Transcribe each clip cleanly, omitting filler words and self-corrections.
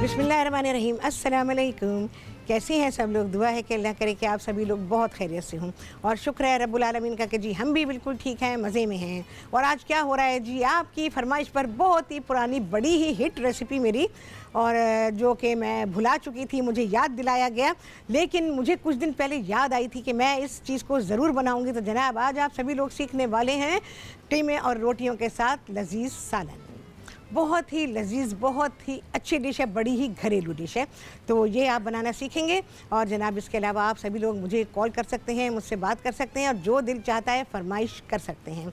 बिस्मिल्लाहिर्रहमानिर्रहीम। अस्सलाम वालेकुम। कैसे हैं सब लोग? दुआ है कि अल्लाह करे कि आप सभी लोग बहुत खैरियत से हों और शुक्र है रब्बुल आलमीन का कि जी हम भी बिल्कुल ठीक हैं, मज़े में हैं। और आज क्या हो रहा है जी, आपकी फरमाइश पर बहुत ही पुरानी बड़ी ही हिट रेसिपी मेरी, और जो कि मैं भुला चुकी थी, मुझे याद दिलाया गया, लेकिन मुझे कुछ दिन पहले याद आई थी कि मैं इस चीज़ को ज़रूर बनाऊँगी। तो जनाब आज आप सभी लोग सीखने वाले हैं कीमे और रोटियों के साथ लजीज़ सालन। बहुत ही लजीज़, बहुत ही अच्छी डिश है, बड़ी ही घरेलू डिश है। तो ये आप बनाना सीखेंगे। और जनाब इसके अलावा आप सभी लोग मुझे कॉल कर सकते हैं, मुझसे बात कर सकते हैं और जो दिल चाहता है फरमाइश कर सकते हैं।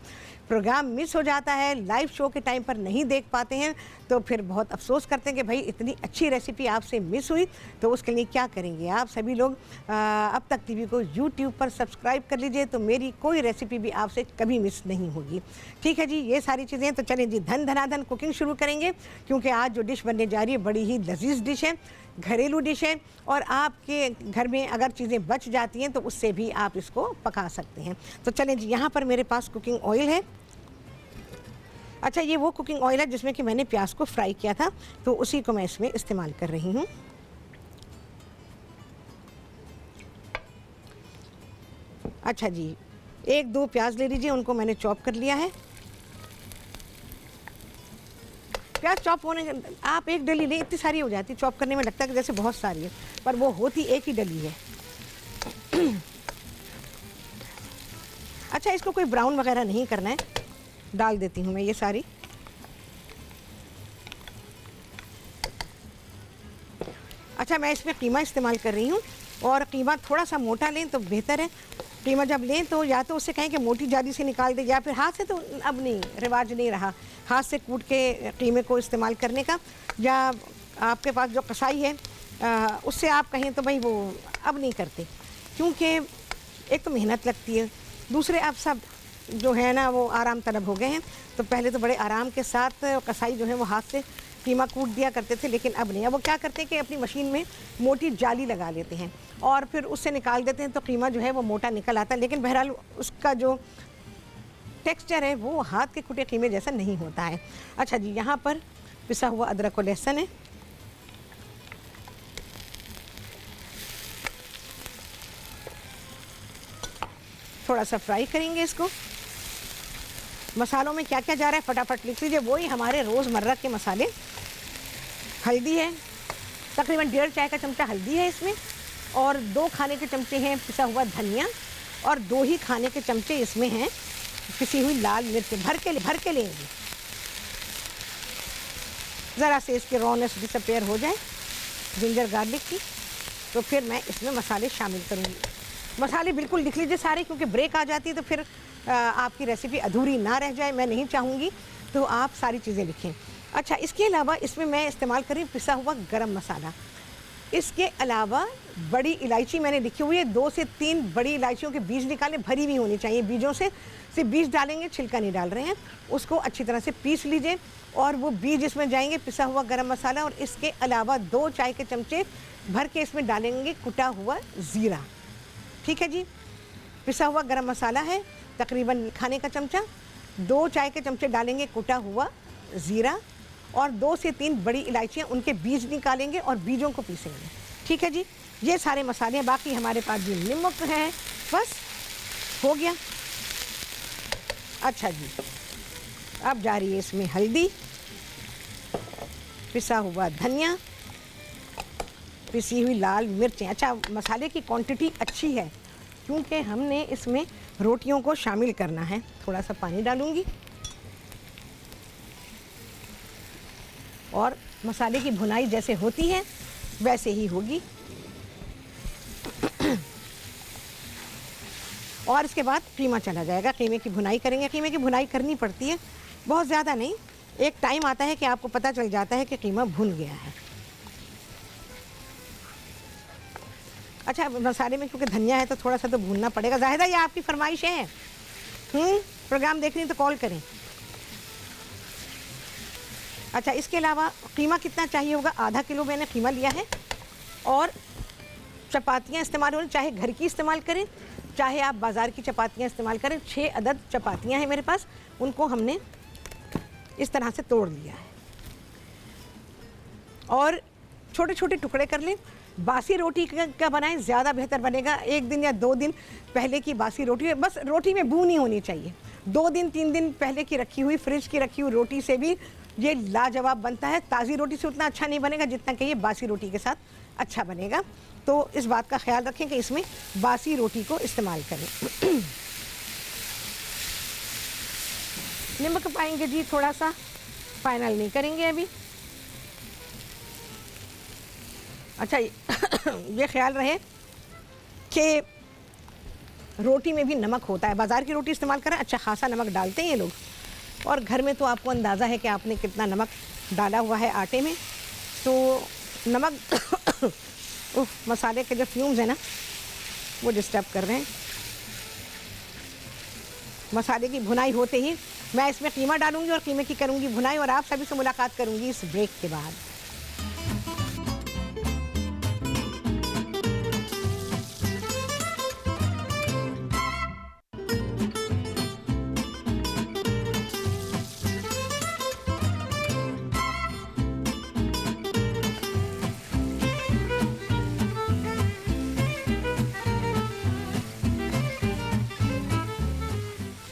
प्रोग्राम मिस हो जाता है, लाइव शो के टाइम पर नहीं देख पाते हैं तो फिर बहुत अफसोस करते हैं कि भाई इतनी अच्छी रेसिपी आपसे मिस हुई। तो उसके लिए क्या करेंगे आप सभी लोग, अब तक टीवी को यूट्यूब पर सब्सक्राइब कर लीजिए, तो मेरी कोई रेसिपी भी आपसे कभी मिस नहीं होगी। ठीक है जी, ये सारी चीज़ें। तो चलें जी, धन धनाधन कुकिंग शुरू करेंगे, क्योंकि आज जो डिश बनने जा रही है बड़ी ही लजीज़ डिश है, घरेलू डिश है, और आपके घर में अगर चीज़ें बच जाती हैं तो उससे भी आप इसको पका सकते हैं। तो चलें जी, यहाँ पर मेरे पास कुकिंग ऑयल है। अच्छा, ये वो कुकिंग ऑयल है जिसमें कि मैंने प्याज को फ्राई किया था, तो उसी को मैं इसमें इस्तेमाल कर रही हूँ। अच्छा जी, एक दो प्याज ले लीजिए, उनको मैंने चॉप कर लिया है। प्याज चॉप होने के आप एक डली लें, इतनी सारी हो जाती, चॉप करने में लगता है कि जैसे बहुत सारी है, पर वो होती एक ही डली है। अच्छा, इसको कोई ब्राउन वगैरह नहीं करना है, डाल देती हूँ मैं ये सारी। अच्छा, मैं इसमें कीमा इस्तेमाल कर रही हूँ, और कीमा थोड़ा सा मोटा लें तो बेहतर है। कीमा जब लें तो या तो उससे कहें कि मोटी जाली से निकाल दे, या फिर हाथ से, तो अब नहीं, रिवाज नहीं रहा हाथ से कूट के कीमे को इस्तेमाल करने का, या आपके पास जो कसाई है उससे आप कहें तो भाई वो अब नहीं करते, क्योंकि एक तो मेहनत लगती है, दूसरे आप सब जो है ना वो आराम तलब हो गए हैं। तो पहले तो बड़े आराम के साथ कसाई जो है वो हाथ से कीमा कूट दिया करते थे, लेकिन अब नहीं। अब वो क्या करते हैं कि अपनी मशीन में मोटी जाली लगा लेते हैं और फिर उससे निकाल देते हैं, तो कीमा जो है वो मोटा निकल आता है, लेकिन बहरहाल उसका जो टेक्सचर है वो हाथ के कुटे कीमे जैसा नहीं होता है। अच्छा जी, यहाँ पर पिसा हुआ अदरक और लहसुन है, थोड़ा सा फ्राई करेंगे इसको। मसालों में क्या क्या जा रहा है फटाफट लिख लीजिए, वही हमारे रोज़मर्रा के मसाले। हल्दी है, तकरीबन 1.5 चाय का चमचा हल्दी है इसमें, और 2 खाने के चमचे हैं पिसा हुआ धनिया, और 2 ही खाने के चमचे इसमें हैं पिसी हुई लाल मिर्च। भर के लेंगे, ज़रा से इसके रॉनेस डिसअपेयर हो जाए जिंजर गार्लिक की, तो फिर मैं इसमें मसाले शामिल करूँगी। मसाले बिल्कुल लिख लीजिए सारे, क्योंकि ब्रेक आ जाती है तो फिर आपकी रेसिपी अधूरी ना रह जाए, मैं नहीं चाहूँगी, तो आप सारी चीज़ें लिखें। अच्छा, इसके अलावा इसमें मैं इस्तेमाल कर रही हूँ पिसा हुआ गरम मसाला। इसके अलावा बड़ी इलायची मैंने लिखी हुई है, 2 से 3 बड़ी इलायचियों के बीज निकाले, भरी हुई होनी चाहिए बीजों से। सिर्फ बीज डालेंगे, छिलका नहीं डाल रहे हैं। उसको अच्छी तरह से पीस लीजिए, और वो बीज इसमें जाएंगे, पिसा हुआ गरम मसाला, और इसके अलावा 2 चाय के चमचे भर के इसमें डालेंगे कुटा हुआ ज़ीरा। ठीक है जी, पिसा हुआ गरम मसाला है तकरीबन खाने का चमचा, 2 चाय के चमचे डालेंगे कुटा हुआ ज़ीरा, और 2 से 3 बड़ी इलायचियाँ, उनके बीज निकालेंगे और बीजों को पीसेंगे। ठीक है जी, ये सारे मसाले हैं। बाकी हमारे पास भी नमक है, बस हो गया। अच्छा जी, अब जा रही है इसमें हल्दी, पिसा हुआ धनिया, पिसी हुई लाल मिर्चें। अच्छा, मसाले की क्वांटिटी अच्छी है क्योंकि हमने इसमें रोटियों को शामिल करना है। थोड़ा सा पानी डालूंगी, और मसाले की भुनाई जैसे होती है वैसे ही होगी। और इसके बाद कीमा चला जाएगा, कीमे की भुनाई करेंगे। कीमे की भुनाई करनी पड़ती है, बहुत ज़्यादा नहीं, एक टाइम आता है कि आपको पता चल जाता है कि कीमा भुन गया है। अच्छा, मसाले में क्योंकि धनिया है तो थोड़ा सा तो भूनना पड़ेगा। ज़ाहिदा, ये आपकी फरमाइश है। प्रोग्राम देख रही तो कॉल करें। अच्छा, इसके अलावा कीमा कितना चाहिए होगा? आधा किलो मैंने कीमा लिया है, और चपातियाँ इस्तेमाल हो रही, चाहे घर की इस्तेमाल करें, चाहे आप बाज़ार की चपातियाँ इस्तेमाल करें। 6 अदद चपातियाँ हैं मेरे पास, उनको हमने इस तरह से तोड़ लिया है। और छोटे छोटे टुकड़े कर लें। बासी रोटी का बनाएं, ज़्यादा बेहतर बनेगा। 1 दिन या 2 दिन पहले की बासी रोटी, बस रोटी में बू नहीं होनी चाहिए। 2 दिन 3 दिन पहले की रखी हुई, फ्रिज की रखी हुई रोटी से भी ये लाजवाब बनता है। ताज़ी रोटी से उतना अच्छा नहीं बनेगा जितना कि ये बासी रोटी के साथ अच्छा बनेगा। तो इस बात का ख्याल रखें कि इसमें बासी रोटी को इस्तेमाल करें। नमक पाएंगे जी थोड़ा सा, फाइनल नहीं करेंगे अभी। अच्छा ये ख्याल रहे कि रोटी में भी नमक होता है। बाज़ार की रोटी इस्तेमाल करें, अच्छा खासा नमक डालते हैं ये लोग, और घर में तो आपको अंदाज़ा है कि आपने कितना नमक डाला हुआ है आटे में। तो नमक मसाले के जो फ्यूम्स हैं ना वो डिस्टर्ब कर रहे हैं। मसाले की भुनाई होते ही मैं इसमें कीमा डालूंगी और कीमे की करूंगी भुनाई, और आप सभी से मुलाकात करूंगी इस ब्रेक के बाद।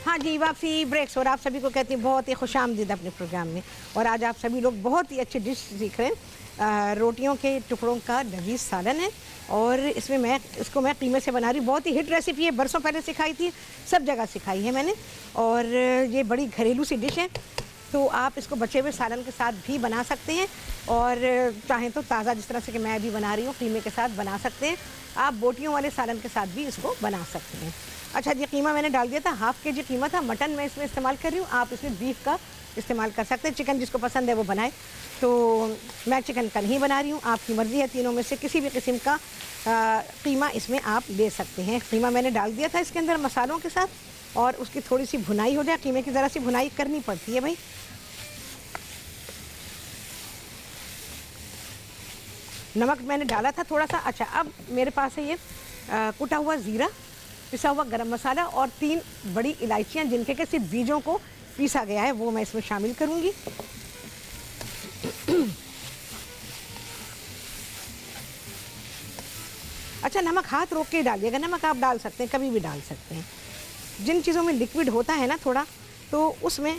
हाँ जी, वापसी ब्रेक्स, और आप सभी को कहती हूँ बहुत ही खुशामदीद अपने प्रोग्राम में। और आज आप सभी लोग बहुत ही अच्छी डिश सीख रहे हैं। रोटियों के टुकड़ों का लजीज सालन है, और इसमें इसको मैं कीमे से बना रही हूँ। बहुत ही हिट रेसिपी है, बरसों पहले सिखाई थी, सब जगह सिखाई है मैंने, और ये बड़ी घरेलू सी डिश है। तो आप इसको बचे हुए सालन के साथ भी बना सकते हैं, और चाहें तो ताज़ा जिस तरह से कि मैं अभी बना रही हूँ कीमे के साथ बना सकते हैं। आप बोटियों वाले सालन के साथ भी इसको बना सकते हैं। अच्छा, ये कीमा मैंने डाल दिया था, हाफ़ के जी कीमा था। मटन मैं इसमें इस्तेमाल कर रही हूँ, आप इसमें बीफ का इस्तेमाल कर सकते हैं। चिकन जिसको पसंद है वो बनाए, तो मैं चिकन का नहीं बना रही हूँ, आपकी मर्ज़ी है। तीनों में से किसी भी किस्म का कीमा इसमें आप ले सकते हैं। कीमा मैंने डाल दिया था इसके अंदर मसालों के साथ, और उसकी थोड़ी सी भुनाई हो जाए। कीमे की ज़रा सी भुनाई करनी पड़ती है भाई। नमक मैंने डाला था थोड़ा सा। अच्छा, अब मेरे पास है ये कुटा हुआ ज़ीरा, पिसा हुआ गरम मसाला, और 3 बड़ी इलायचियाँ जिनके के सिर्फ बीजों को पीसा गया है, वो मैं इसमें शामिल करूँगी। अच्छा, नमक हाथ रोक के डालिएगा। नमक आप डाल सकते हैं, कभी भी डाल सकते हैं। जिन चीज़ों में लिक्विड होता है ना थोड़ा, तो उसमें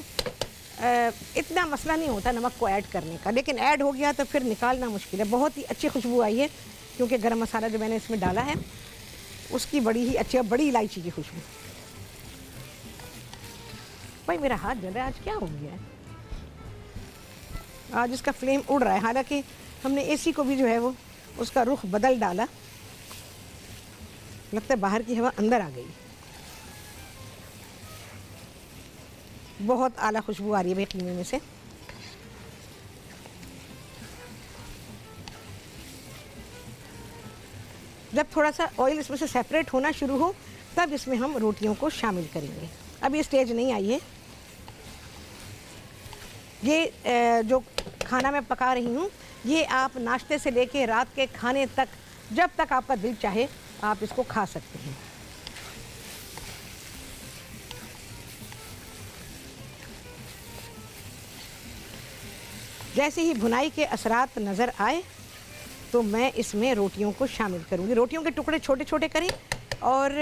इतना मसला नहीं होता नमक को ऐड करने का, लेकिन ऐड हो गया तो फिर निकालना मुश्किल है। बहुत ही अच्छी खुशबू आई है, क्योंकि गरम मसाला जो मैंने इसमें डाला है उसकी बड़ी ही अच्छी, बड़ी इलायची की खुशबू। भाई मेरा हाथ जल रहा है, आज क्या हो गया है? आज इसका फ्लेम उड़ रहा है। हालांकि हमने एसी को भी जो है वो उसका रुख बदल डाला, लगता है बाहर की हवा अंदर आ गई। बहुत आला खुशबू आ रही है भाई कीमे में से। जब थोड़ा सा ऑयल इसमें से सेपरेट होना शुरू हो तब इसमें हम रोटियों को शामिल करेंगे। अब ये स्टेज नहीं आई है। ये जो खाना मैं पका रही हूँ, ये आप नाश्ते से लेके रात के खाने तक, जब तक आपका दिल चाहे आप इसको खा सकते हैं। जैसे ही भुनाई के असरात नज़र आए तो मैं इसमें रोटियों को शामिल करूँगी। रोटियों के टुकड़े छोटे छोटे करें, और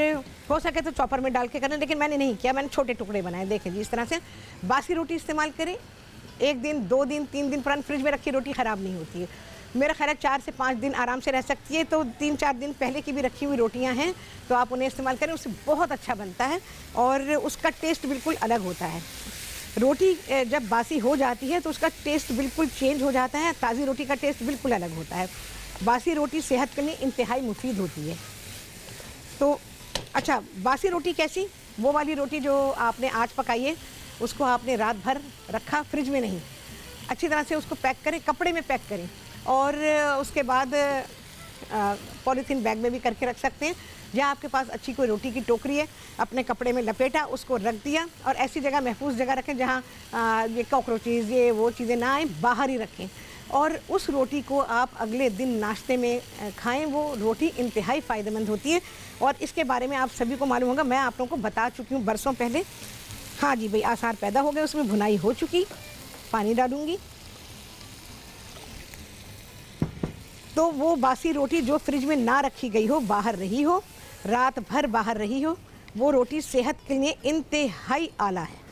हो सके तो चॉपर में डाल के करें, लेकिन मैंने नहीं किया, मैंने छोटे टुकड़े बनाए। देखें जी, इस तरह से बासी रोटी इस्तेमाल करें। 1 दिन 2 दिन 3 दिन पुरानी फ्रिज में रखी रोटी ख़राब नहीं होती है। मेरा ख्याल है 4 से 5 दिन आराम से रह सकती है। तो 3-4 दिन पहले की भी रखी हुई रोटियां हैं तो आप उन्हें इस्तेमाल करें, उससे बहुत अच्छा बनता है और उसका टेस्ट बिल्कुल अलग होता है। रोटी जब बासी हो जाती है तो उसका टेस्ट बिल्कुल चेंज हो जाता है, ताज़ी रोटी का टेस्ट बिल्कुल अलग होता है। बासी रोटी सेहत के लिए इंतहाई मुफीद होती है। तो अच्छा, बासी रोटी कैसी? वो वाली रोटी जो आपने आज पकाई है, उसको आपने रात भर रखा, फ्रिज में नहीं, अच्छी तरह से उसको पैक करें, कपड़े में पैक करें, और उसके बाद पॉलीथीन बैग में भी करके रख सकते हैं। जहाँ आपके पास अच्छी कोई रोटी की टोकरी है, अपने कपड़े में लपेटा, उसको रख दिया, और ऐसी जगह महफूज जगह रखें जहाँ ये कॉकरोचेज़ ये वो चीज़ें ना आए, बाहर ही रखें, और उस रोटी को आप अगले दिन नाश्ते में खाएं। वो रोटी इंतहाई फ़ायदेमंद होती है, और इसके बारे में आप सभी को मालूम होगा, मैं आप लोगों को बता चुकी हूँ बरसों पहले। हाँ जी भाई, आसार पैदा हो गए, उसमें भुनाई हो चुकी। पानी डालूँगी, तो वो बासी रोटी जो फ्रिज में ना रखी गई हो, बाहर रही हो, रात भर बाहर रही हो, वो रोटी सेहत के लिए इंतहाई आला है।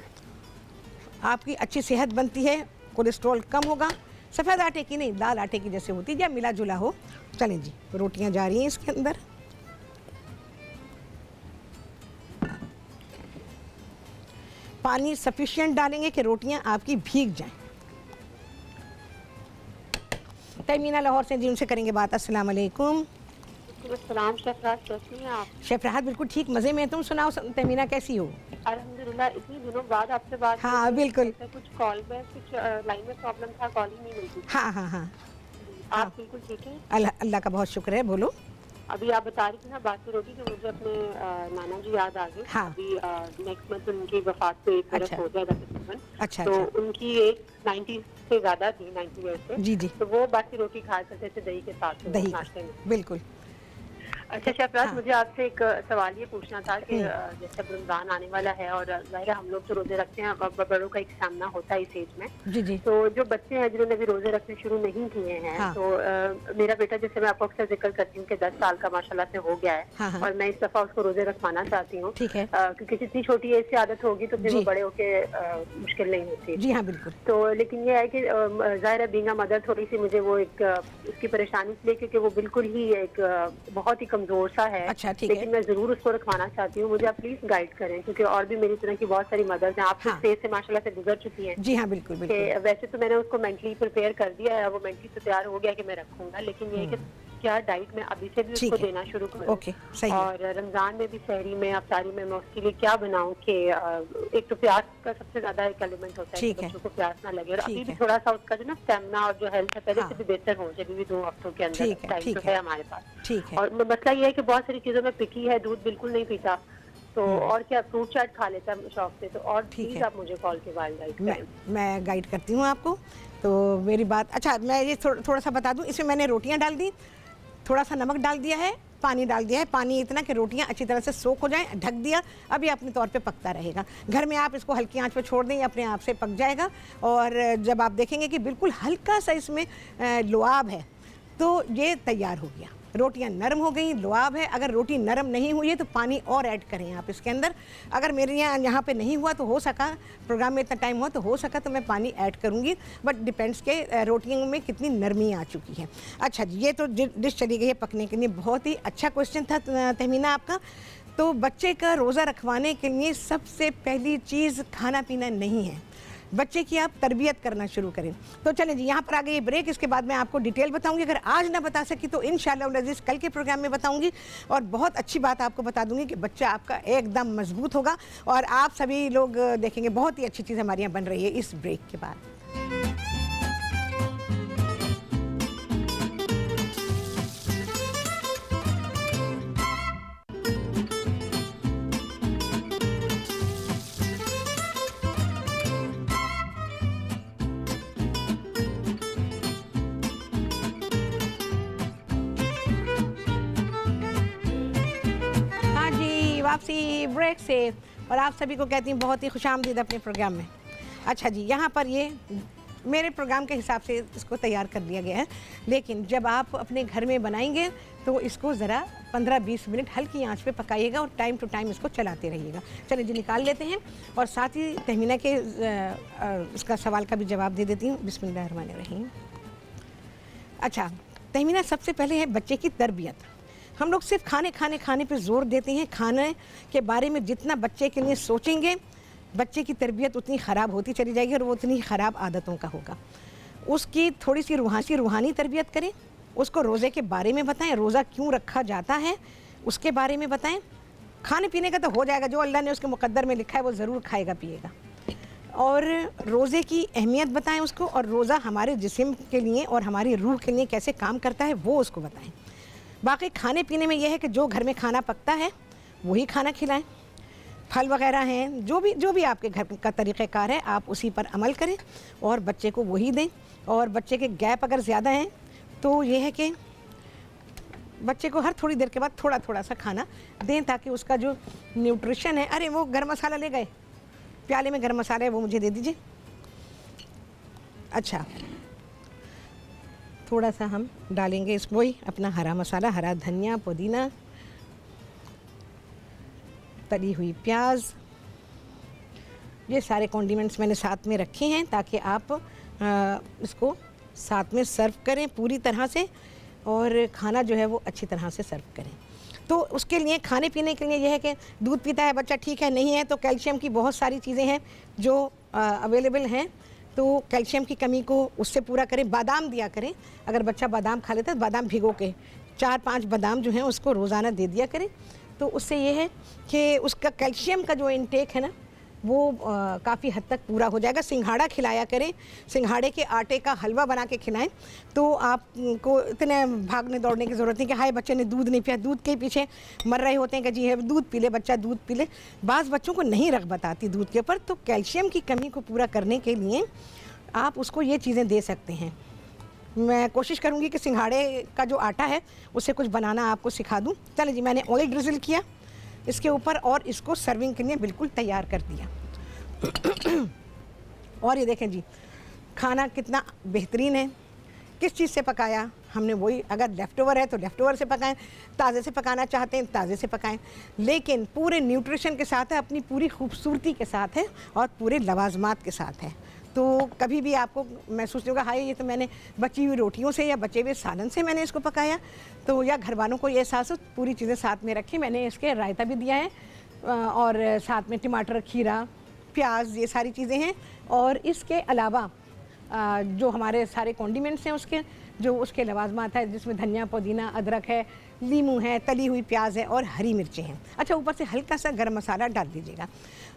आपकी अच्छी सेहत बनती है, कोलेस्ट्रॉल कम होगा। सफ़ेद आटे की नहीं, दाल आटे की जैसे होती है, या मिला जुला हो। चलें जी, रोटियां जा रही हैं इसके अंदर। पानी सफिशिएंट डालेंगे कि रोटियां आपकी भीग जाएं। तहमीना लाहौर से जी, उनसे करेंगे बात। अस्सलाम वालेकुम। सलाम शेफराज, कैसी हैं आप? शेफराज बिल्कुल ठीक, मज़े में। तुम सुनाओ तहमीना, कैसी हो? अल्हम्दुलिल्लाह, इतने दिनों बाद आपसे बात। हाँ बिल्कुल। कुछ कॉल में कुछ लाइन में प्रॉब्लम था, कॉल ही नहीं मिलती। हाँ हाँ हाँ, आप बिल्कुल ठीक है? अल्लाह का बहुत शुक्र है। बोलो। अभी आप बता रही थी ना बासी रोटी, तो मुझे अपने नाना जी याद आ गए। हाँ। अभी नेक्स्ट मंथ उनकी वफात पे एक बरस अच्छा। हो जाएगा तकरीबन। अच्छा तो अच्छा। उनकी एज 90 से ज्यादा थी, 90 ईयर्स से। जी जी। तो वो बासी रोटी खाया करते थे दही के साथ, दही नाश्ते में। बिल्कुल। अच्छा शेफराज, हाँ। मुझे आपसे एक सवाल ये पूछना था कि जैसे अब रमजान आने वाला है और ज़ाहिर है हम लोग तो रोजे रखते हैं, बड़ों का एक सामना होता है इस एज में। जी जी। तो जो बच्चे हैं जिन्होंने अभी रोजे रखने शुरू नहीं किए हैं, हाँ। तो मेरा बेटा, जैसे मैं आपको अक्सर जिक्र करती हूँ कि 10 साल का माशाल्लाह से हो गया है। हाँ हाँ। और मैं इस दफा उसको रोजे रखवाना चाहती हूँ। ठीक है। क्योंकि जितनी छोटी एज से आदत होगी तो फिर जी। वो बड़े होके मुश्किल नहीं होती। जी हाँ बिल्कुल। तो लेकिन ये है कि ज़ाहिर है बीइंग अ मदर थोड़ी सी मुझे वो एक उसकी परेशानी इसलिए क्योंकि वो बिल्कुल ही एक बहुत ही कमजोर सा है। अच्छा ठीक लेकिन है। मैं जरूर उसको रखवाना चाहती हूँ। मुझे आप प्लीज गाइड करें, क्योंकि और भी मेरी तरह की बहुत सारी मदर्स हैं। आप हाँ। स्टेज से माशाल्लाह से गुजर चुकी हैं। जी हाँ बिल्कुल कि बिल्कुल। वैसे तो मैंने उसको मेंटली प्रिपेयर कर दिया है, वो मेंटली तो तैयार हो गया कि मैं रखूंगा। लेकिन ये है कि क्या डाइट में अभी से भी ठीक उसको है। देना शुरू करूं। ओके, सही है। और रमजान में भी, सहरी में, अफ्तारी में मैं उसके लिए क्या बनाऊं कि एक तो प्यास का सबसे ज्यादा एक एलिमेंट होता है कि ठीक है। बच्चों को प्यास ना लगे। और ठीक अभी भी है। थोड़ा सा उसका जो ना स्टेमिना और जो हेल्थ है पहले हाँ। से भी बेहतर हो जाए, अभी भी 2 हफ्तों के अंदर ठीक है, टाइम ठीक तो है। है हमारे पास। ठीक है। और मसला ये है कि बहुत सारी चीजों में पिकी है, दूध बिल्कुल नहीं पीता। तो और क्या, फ्रूट चाट खा लेता है शौक से। तो और ठीक प्लीज है। आप मुझे कॉल के बाद गाइड मैं करें। मैं गाइड करती हूँ आपको। तो मेरी बात, अच्छा मैं ये थोड़ा सा बता दूँ। इसमें मैंने रोटियाँ डाल दी, थोड़ा सा नमक डाल दिया है, पानी डाल दिया है। पानी इतना कि रोटियां अच्छी तरह से सोख हो जाएं, ढक दिया। अब ये अपने तौर पे पकता रहेगा। घर में आप इसको हल्की आंच पे छोड़ दें, ये अपने आप से पक जाएगा। और जब आप देखेंगे कि बिल्कुल हल्का सा इसमें लुआब है, तो ये तैयार हो गया। रोटियां नरम हो गई, लुआब है। अगर रोटी नरम नहीं हुई है तो पानी और ऐड करें आप इसके अंदर। अगर मेरे यहाँ पे नहीं हुआ तो हो सका, प्रोग्राम में इतना टाइम हुआ तो हो सका तो मैं पानी ऐड करूँगी। बट डिपेंड्स के रोटियों में कितनी नरमी आ चुकी है। अच्छा जी, ये तो डिश चली गई है पकने के लिए। बहुत ही अच्छा क्वेश्चन था तहमीना आपका। तो बच्चे का रोज़ा रखवाने के लिए सबसे पहली चीज़ खाना पीना नहीं है, बच्चे की आप तरबियत करना शुरू करें। तो चलें जी, यहाँ पर आ गई ब्रेक। इसके बाद मैं आपको डिटेल बताऊंगी। अगर आज ना बता सकी तो इंशाअल्लाह अज़ीज़ कल के प्रोग्राम में बताऊंगी। और बहुत अच्छी बात आपको बता दूंगी कि बच्चा आपका एकदम मजबूत होगा। और आप सभी लोग देखेंगे बहुत ही अच्छी चीज़ हमारे यहाँ बन रही है इस ब्रेक के बाद। हाँ जी, वापसी ब्रेक से। और आप सभी को कहती हूँ बहुत ही खुशामदीद अपने प्रोग्राम में। अच्छा जी, यहाँ पर ये मेरे प्रोग्राम के हिसाब से इसको तैयार कर दिया गया है। लेकिन जब आप अपने घर में बनाएंगे तो इसको ज़रा 15-20 मिनट हल्की आंच पे पकाइएगा और टाइम टू टाइम इसको चलाते रहिएगा। चलिए जी, निकाल लेते हैं। और साथ ही तहमीना के इसका सवाल का भी जवाब दे देती हूँ। बिस्मिल्लाहिर्रहमानिर्रहीम। अच्छा तहमीना, सबसे पहले है बच्चे की तरबियत। हम लोग सिर्फ खाने पे ज़ोर देते हैं। खाने के बारे में जितना बच्चे के लिए सोचेंगे, बच्चे की तरबियत उतनी ख़राब होती चली जाएगी और वो उतनी ख़राब आदतों का होगा। उसकी थोड़ी सी रूहानी तरबियत करें। उसको रोज़े के बारे में बताएं, रोज़ा क्यों रखा जाता है उसके बारे में बताएं। खाने पीने का तो हो जाएगा, जो अल्लाह ने उसके मुकद्दर में लिखा है वो ज़रूर खाएगा पिएगा। और रोज़े की अहमियत बताएं उसको, और रोज़ा हमारे जिस्म के लिए और हमारी रूह के लिए कैसे काम करता है वो उसको बताएं। बाकी खाने पीने में यह है कि जो घर में खाना पकता है वही खाना खिलाएं। फल वगैरह हैं, जो भी आपके घर का तरीक़ेकार है आप उसी पर अमल करें और बच्चे को वही दें। और बच्चे के गैप अगर ज़्यादा हैं तो ये है कि बच्चे को हर थोड़ी देर के बाद थोड़ा थोड़ा सा खाना दें, ताकि उसका जो न्यूट्रिशन है। अरे वो गरम मसाला ले गए, प्याले में गरम मसाला है वो मुझे दे दीजिए। अच्छा, थोड़ा सा हम डालेंगे इसमें वही अपना हरा मसाला, हरा धनिया, पुदीना, तली हुई प्याज। ये सारे कॉन्डिमेंट्स मैंने साथ में रखे हैं ताकि आप इसको साथ में सर्व करें पूरी तरह से और खाना जो है वो अच्छी तरह से सर्व करें। तो उसके लिए खाने पीने के लिए यह है कि दूध पीता है बच्चा, ठीक है, नहीं है तो कैल्शियम की बहुत सारी चीज़ें हैं जो अवेलेबल हैं, तो कैल्शियम की कमी को उससे पूरा करें। बादाम दिया करें, अगर बच्चा बादाम खा लेता है तो बादाम भिगो के 4-5 बादाम जो हैं उसको रोज़ाना दे दिया करें। तो उससे ये है कि उसका कैल्शियम का जो इंटेक है ना वो काफ़ी हद तक पूरा हो जाएगा। सिंघाड़ा खिलाया करें, सिंघाड़े के आटे का हलवा बना के खिलाएं तो आपको इतने भागने दौड़ने की ज़रूरत नहीं कि हाय बच्चे ने दूध नहीं पिया, दूध के पीछे मर रहे होते हैं कि जी है दूध पी ले बच्चा, दूध पी ले। बाज़ बच्चों को नहीं रग़बत आती दूध के ऊपर, तो कैल्शियम की कमी को पूरा करने के लिए आप उसको ये चीज़ें दे सकते हैं। मैं कोशिश करूँगी कि सिंघाड़े का जो आटा है उससे कुछ बनाना आपको सिखा दूँ। चलिए जी, मैंने ऑयल ड्रिज़ल किया इसके ऊपर और इसको सर्विंग के लिए बिल्कुल तैयार कर दिया। और ये देखें जी, खाना कितना बेहतरीन है। किस चीज़ से पकाया हमने, वही अगर लेफ़्ट ओवर है तो लेफ़्ट ओवर से पकाएं, ताज़े से पकाना चाहते हैं ताज़े से पकाएं, लेकिन पूरे न्यूट्रिशन के साथ है, अपनी पूरी खूबसूरती के साथ है और पूरे लवाजमात के साथ है। तो कभी भी आपको महसूस नहीं होगा हाय ये तो मैंने बची हुई रोटियों से या बचे हुए सालन से मैंने इसको पकाया, तो या घर वालों को ये एहसास हो। पूरी चीज़ें साथ में रखी, मैंने इसके रायता भी दिया है और साथ में टमाटर, खीरा, प्याज, ये सारी चीज़ें हैं। और इसके अलावा जो हमारे सारे कॉन्डिमेंट्स हैं उसके जो उसके लवाजमात है जिसमें धनिया, पुदीना, अदरक है, लीमू है, तली हुई प्याज है और हरी मिर्चें हैं। अच्छा, ऊपर से हल्का सा गरम मसाला डाल दीजिएगा।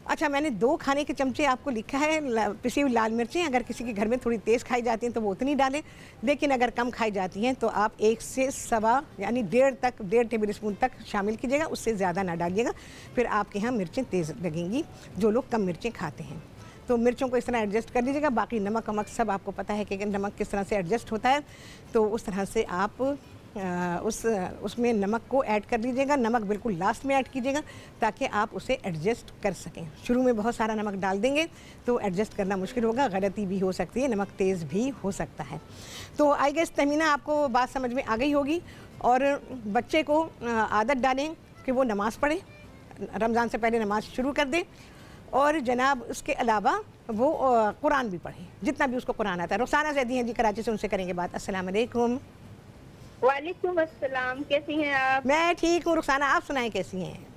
अच्छा, मैंने 2 खाने के चमचे आपको लिखा है पिसी हुई लाल मिर्चें। अगर किसी के घर में थोड़ी तेज़ खाई जाती हैं तो वो उतनी डालें, लेकिन अगर कम खाई जाती हैं तो आप 1 से सवा यानी 1.5 टेबल स्पून तक शामिल कीजिएगा, उससे ज़्यादा ना डालिएगा, फिर आपके यहाँ मिर्चें तेज़ लगेंगी जो लोग कम मिर्चें खाते हैं। तो मिर्चों को इस तरह एडजस्ट कर लीजिएगा। बाकी नमक वमक सब आपको पता है कि नमक किस तरह से एडजस्ट होता है, तो उस तरह से आप उसमें नमक को ऐड कर लीजिएगा। नमक बिल्कुल लास्ट में ऐड कीजिएगा ताकि आप उसे एडजस्ट कर सकें। शुरू में बहुत सारा नमक डाल देंगे तो एडजस्ट करना मुश्किल होगा, गलती भी हो सकती है, नमक तेज़ भी हो सकता है। तो आई गेस तमीना आपको बात समझ में आ गई होगी। और बच्चे को आदत डालें कि वो नमाज़ पढ़े, रमज़ान से पहले नमाज शुरू कर दें और जनाब उसके अलावा वो कुरान भी पढ़े, जितना भी उसको कुरान आता है। रुखसाना ज़ैदी हैं जी कराची से, उनसे करेंगे बात। अस्सलाम वालेकुम। वालेकुम अस्सलाम, कैसी हैं आप? मैं ठीक हूँ रुखसाना, आप सुनाएं कैसी हैं?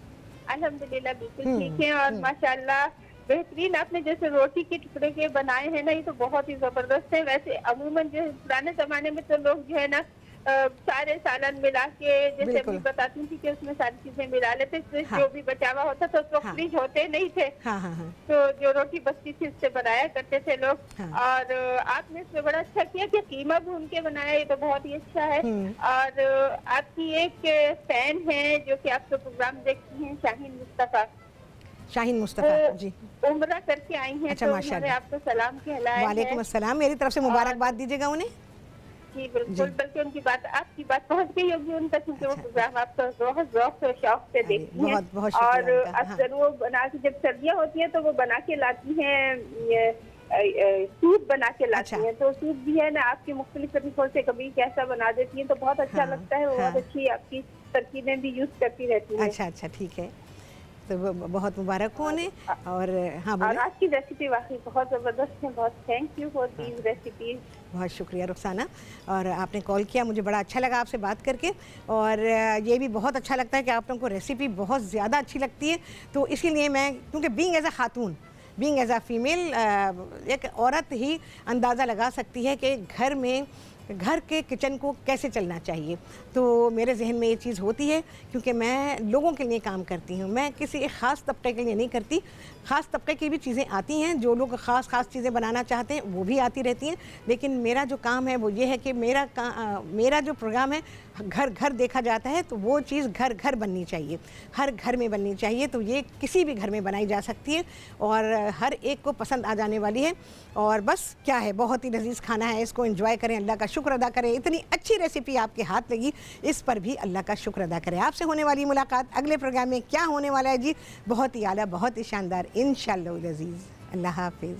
अल्हम्दुलिल्लाह बिल्कुल ठीक है और माशाल्लाह बेहतरीन। आपने जैसे रोटी के टुकड़े के बनाए हैं ना, ये तो बहुत ही जबरदस्त है। वैसे अमूमन जो है पुराने जमाने में तो लोग जो है ना सारे सालन मिला के जैसे अभी बताती थी कि उसमें सारी चीजें मिला लेते, हाँ। जो भी बचावा होता था तो हाँ। फ्रिज होते नहीं थे। हाँ। तो जो रोटी बचती थी उससे बनाया करते थे लोग। हाँ। और आपने इसमें बड़ा अच्छा किया कि कीमा भून के बनाया, ये तो बहुत ही अच्छा है। और आपकी एक फैन है जो कि आपका प्रोग्राम देखती हैं, शाहीन मुस्तफा जी, उम्रा करके आई हैं। अच्छा, तो माशाल्लाह। उन्होंने आपको सलाम कहलाया है। वालेकुम अस्सलाम, मेरी तरफ से मुबारकबाद दीजिएगा उन्हें। जी बिल्कुल, बल्कि उनकी बात, आपकी बात पहुंच गई होगी उन तक, क्योंकि वो प्रोग्राम आपका बहुत ज़ौक़ और शौक से देखती हैं। बहुत और शुक्रिया उनका। अक्सर वो बना के, जब सर्दियाँ होती हैं तो वो बना के लाती हैं, सूप बना के लाती हैं। तो सूप भी है ना आपकी मुख्तलिफ तरीकों से कभी कैसा बना देती हैं, तो बहुत अच्छा लगता है। बहुत अच्छी आपकी तरकीबें भी यूज करती रहती हैं। अच्छा, ठीक है, तो बहुत मुबारक हो उन्हें। और हाँ, और आज की रेसिपी वाकई बहुत ज़बरदस्त है। बहुत thank you for these recipes. बहुत शुक्रिया रुखसाना, और आपने कॉल किया, मुझे बड़ा अच्छा लगा आपसे बात करके। और ये भी बहुत अच्छा लगता है कि आप लोगों को रेसिपी बहुत ज़्यादा अच्छी लगती है। तो इसीलिए मैं, क्योंकि being as a Khatoon, being as a female, एक औरत ही अंदाज़ा लगा सकती है कि घर में घर के किचन को कैसे चलना चाहिए। तो मेरे जहन में ये चीज़ होती है क्योंकि मैं लोगों के लिए काम करती हूँ, मैं किसी एक ख़ास तबके के लिए नहीं करती। ख़ास तबके की भी चीज़ें आती हैं, जो लोग ख़ास चीज़ें बनाना चाहते हैं वो भी आती रहती हैं, लेकिन मेरा जो काम है वो ये है कि मेरा जो प्रोग्राम है घर घर देखा जाता है, तो वो चीज़ घर घर बननी चाहिए, हर घर में बननी चाहिए। तो ये किसी भी घर में बनाई जा सकती है और हर एक को पसंद आ जाने वाली है। और बस क्या है, बहुत ही लजीज़ खाना है, इसको एंजॉय करें, अल्लाह का शुक्र अदा करें। इतनी अच्छी रेसिपी आपके हाथ लगी, इस पर भी अल्लाह का शुक्र अदा करें। आपसे होने वाली मुलाकात अगले प्रोग्राम में क्या होने वाला है जी, बहुत ही आला, बहुत ही शानदार, इंशाअल्लाह अज़ीज़। अल्लाह हाफिज़।